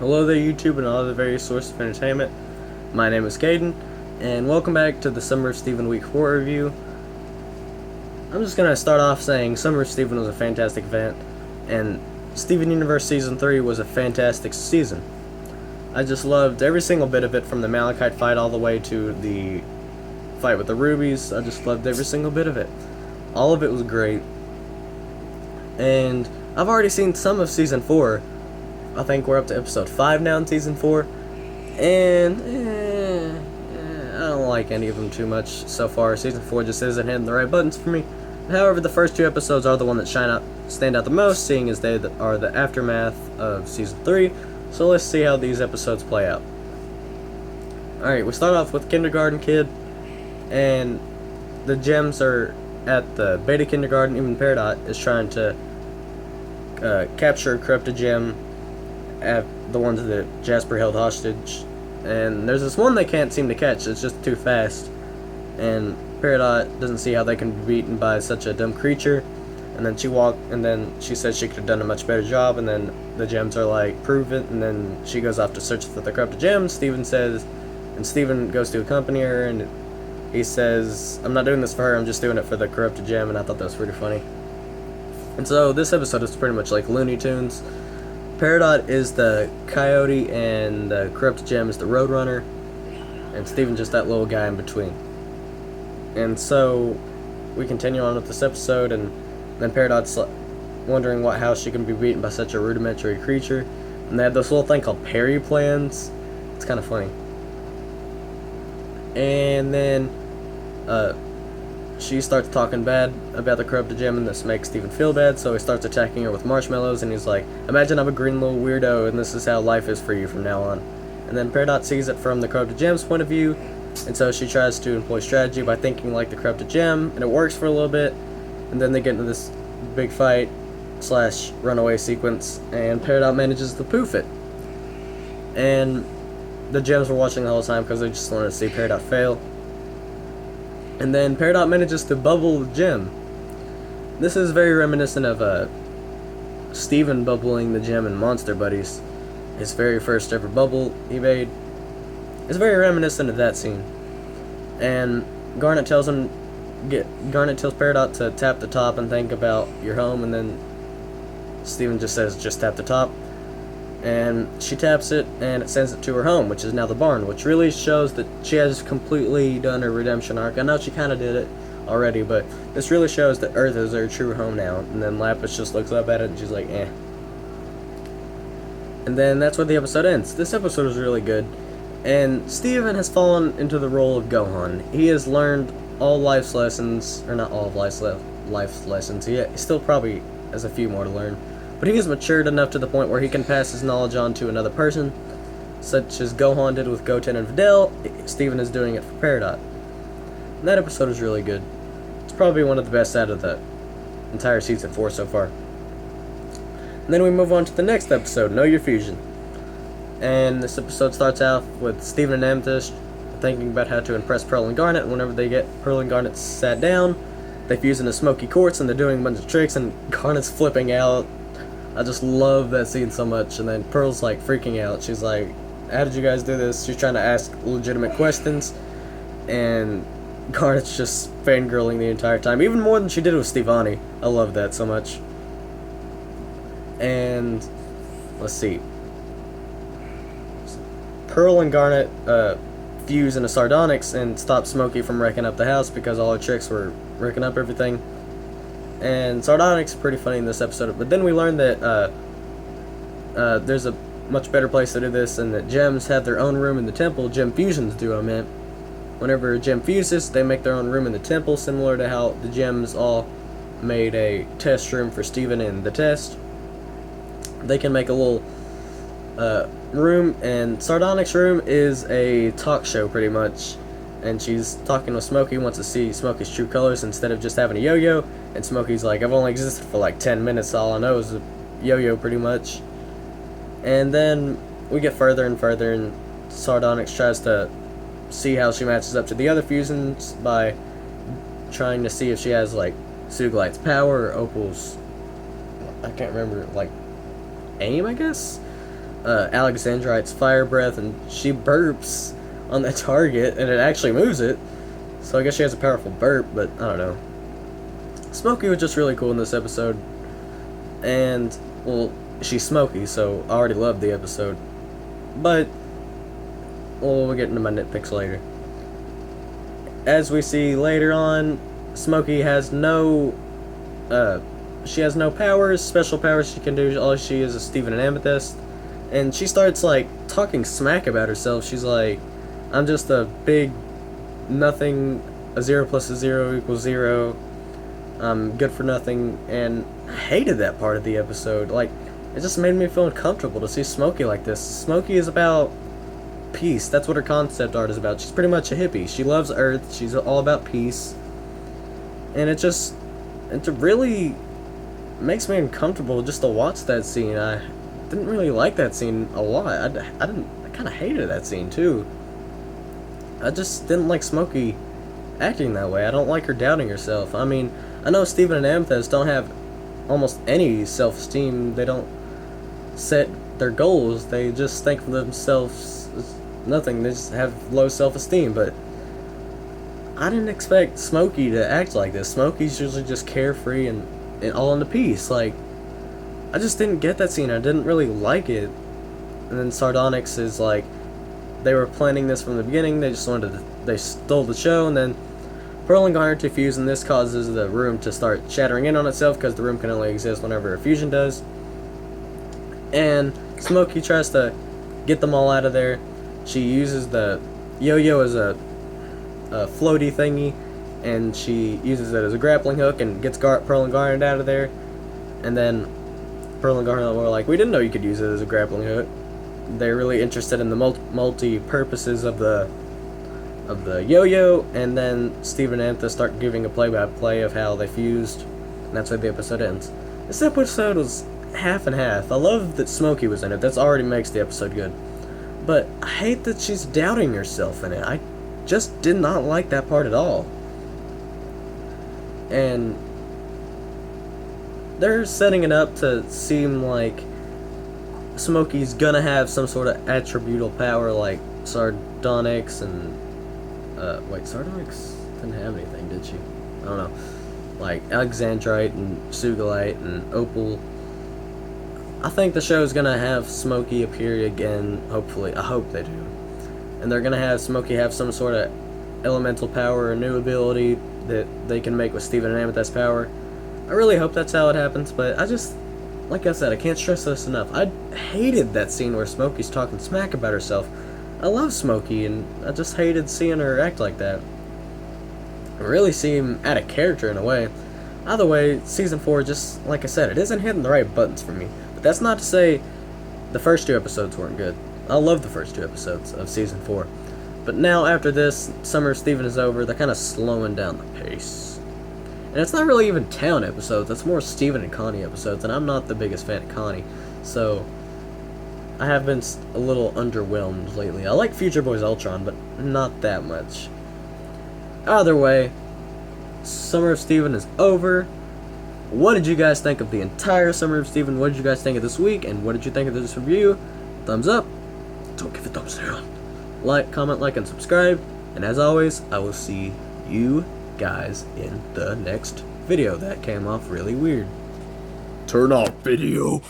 Hello there, YouTube, and all other various sources of entertainment. My name is Caden, and welcome back to the Summer of Steven Week 4 review. I'm just going to start off saying Summer of Steven was a fantastic event, and Steven Universe Season 3 was a fantastic season. I just loved every single bit of it, from the Malachite fight all the way to the fight with the rubies. I just loved every single bit of it. All of it was great. And I've already seen some of Season 4. I think we're up to episode 5 now in Season 4. And I don't like any of them too much so far. Season 4 just isn't hitting the right buttons for me. However, the first two episodes are the one that stand out the most, seeing as they are the aftermath of Season 3. So let's see how these episodes play out. Alright, we start off with Kindergarten Kid. And the gems are at the Beta Kindergarten. Even Peridot is trying to capture a corrupted gem at the ones that Jasper held hostage. And there's this one they can't seem to catch. It's just too fast. And Peridot doesn't see how they can be beaten by such a dumb creature. And then she says she could have done a much better job. And then the gems are like, prove it. And then she goes off to search for the corrupted gem. Steven goes to accompany her, and he says, I'm not doing this for her, I'm just doing it for the corrupted gem. And I thought that was pretty funny. And so this episode is pretty much like Looney Tunes. Peridot is the coyote, and the corrupted gem is the roadrunner, and Steven just that little guy in between. And so we continue on with this episode, and then Peridot's wondering how she can be beaten by such a rudimentary creature. And they have this little thing called Perry plans. It's kind of funny. And then she starts talking bad about the corrupted gem, and this makes Steven feel bad, so he starts attacking her with marshmallows, and he's like, imagine I'm a green little weirdo, and this is how life is for you from now on. And then Peridot sees it from the corrupted gem's point of view, and so she tries to employ strategy by thinking like the corrupted gem, and it works for a little bit, and then they get into this big fight / runaway sequence, and Peridot manages to poof it. And the gems were watching the whole time because they just wanted to see Peridot fail. And then Peridot manages to bubble the gem. This is very reminiscent of Steven bubbling the gem in Monster Buddies. His very first ever bubble he made. It's very reminiscent of that scene. And Garnet tells Peridot to tap the top and think about your home, and then Steven just says, just tap the top. And she taps it, and it sends it to her home, which is now the barn, which really shows that she has completely done her redemption arc. I know she kind of did it already, but this really shows that Earth is her true home now. And then Lapis just looks up at it, and she's like, eh. And then that's where the episode ends. This episode is really good, and Steven has fallen into the role of Gohan. He has learned all life's lessons, or not all of life's lessons. He still probably has a few more to learn. But he has matured enough to the point where he can pass his knowledge on to another person, such as Gohan did with Goten and Videl. Steven is doing it for Peridot. And that episode is really good. It's probably one of the best out of the entire Season 4 so far. And then we move on to the next episode, Know Your Fusion. And this episode starts out with Steven and Amethyst thinking about how to impress Pearl and Garnet. Whenever they get Pearl and Garnet sat down, they fuse into smoky quartz, and they're doing a bunch of tricks, and Garnet's flipping out. I just love that scene so much. And then Pearl's like freaking out. She's like, how did you guys do this? She's trying to ask legitimate questions, and Garnet's just fangirling the entire time, even more than she did with Stevonnie. I love that so much. And let's see, Pearl and Garnet fuse into Sardonyx and stop Smokey from wrecking up the house, because all her tricks were wrecking up everything. And Sardonyx is pretty funny in this episode, but then we learn that there's a much better place to do this, and that gems have their own room in the temple. Gem fusions do, I meant. Whenever a gem fuses, they make their own room in the temple, similar to how the gems all made a test room for Steven in the test. They can make a little room, and Sardonyx's room is a talk show pretty much. And she's talking with Smokey, wants to see Smokey's true colors instead of just having a yo-yo. And Smokey's like, I've only existed for like 10 minutes, all I know is a yo-yo pretty much. And then we get further and further, and Sardonyx tries to see how she matches up to the other fusions by trying to see if she has like Suglite's power or Opal's, I can't remember, like aim, I guess. Alexandrite's fire breath, and she burps on the target, and it actually moves it. So I guess she has a powerful burp, but I don't know. Smokey was just really cool in this episode. And, well, she's Smokey, so I already loved the episode. But, well, we'll get into my nitpicks later. As we see later on, Smokey has no, she has no powers, special powers she can do. All she is Steven and Amethyst. And she starts, like, talking smack about herself. She's like, I'm just a big nothing, a 0 plus a 0 equals 0. I'm good for nothing, and I hated that part of the episode. Like, it just made me feel uncomfortable to see Smokey like this. Smokey is about peace. That's what her concept art is about. She's pretty much a hippie. She loves Earth. She's all about peace. And it really makes me uncomfortable just to watch that scene. I didn't really like that scene a lot. I kind of hated that scene too. I just didn't like Smokey acting that way. I don't like her doubting herself. I mean, I know Steven and Amethyst don't have almost any self-esteem. They don't set their goals. They just think of themselves as nothing. They just have low self-esteem. But I didn't expect Smokey to act like this. Smokey's usually just carefree and all into peace. Like, I just didn't get that scene. I didn't really like it. And then Sardonyx is like, they were planning this from the beginning. They just they stole the show, and then Pearl and Garnet fuse, and this causes the room to start shattering in on itself because the room can only exist whenever a fusion does. And Smokey tries to get them all out of there. She uses the yo-yo as a floaty thingy, and she uses it as a grappling hook and gets Pearl and Garnet out of there. And then Pearl and Garnet were like, we didn't know you could use it as a grappling hook. They're really interested in the multi-purposes of the yo-yo, and then Steven and Amethyst start giving a play-by-play of how they fused, and that's why the episode ends. This episode was half and half. I love that Smokey was in it. That already makes the episode good. But I hate that she's doubting herself in it. I just did not like that part at all. And they're setting it up to seem like Smokey's gonna have some sort of attributable power like Sardonyx and wait, Sardonyx didn't have anything, did she? I don't know. Like Alexandrite and Sugilite and Opal. I think the show's gonna have Smokey appear again, hopefully. I hope they do. And they're gonna have Smokey have some sort of elemental power or new ability that they can make with Steven and Amethyst's power. I really hope that's how it happens, but like I said, I can't stress this enough. I hated that scene where Smokey's talking smack about herself. I love Smokey, and I just hated seeing her act like that. It really seemed out of character in a way. Either way, Season 4, just like I said, it isn't hitting the right buttons for me. But that's not to say the first 2 episodes weren't good. I love the first 2 episodes of Season 4. But now, after this, Summer of Steven is over, they're kind of slowing down the pace. And it's not really even Town episodes, it's more Steven and Connie episodes, and I'm not the biggest fan of Connie. So I have been a little underwhelmed lately. I like Future Boys Ultron, but not that much. Either way, Summer of Steven is over. What did you guys think of the entire Summer of Steven? What did you guys think of this week? And what did you think of this review? Thumbs up. Don't give a thumbs down. Like, comment, like, and subscribe. And as always, I will see you guys in the next video. That came off really weird. Turn off video.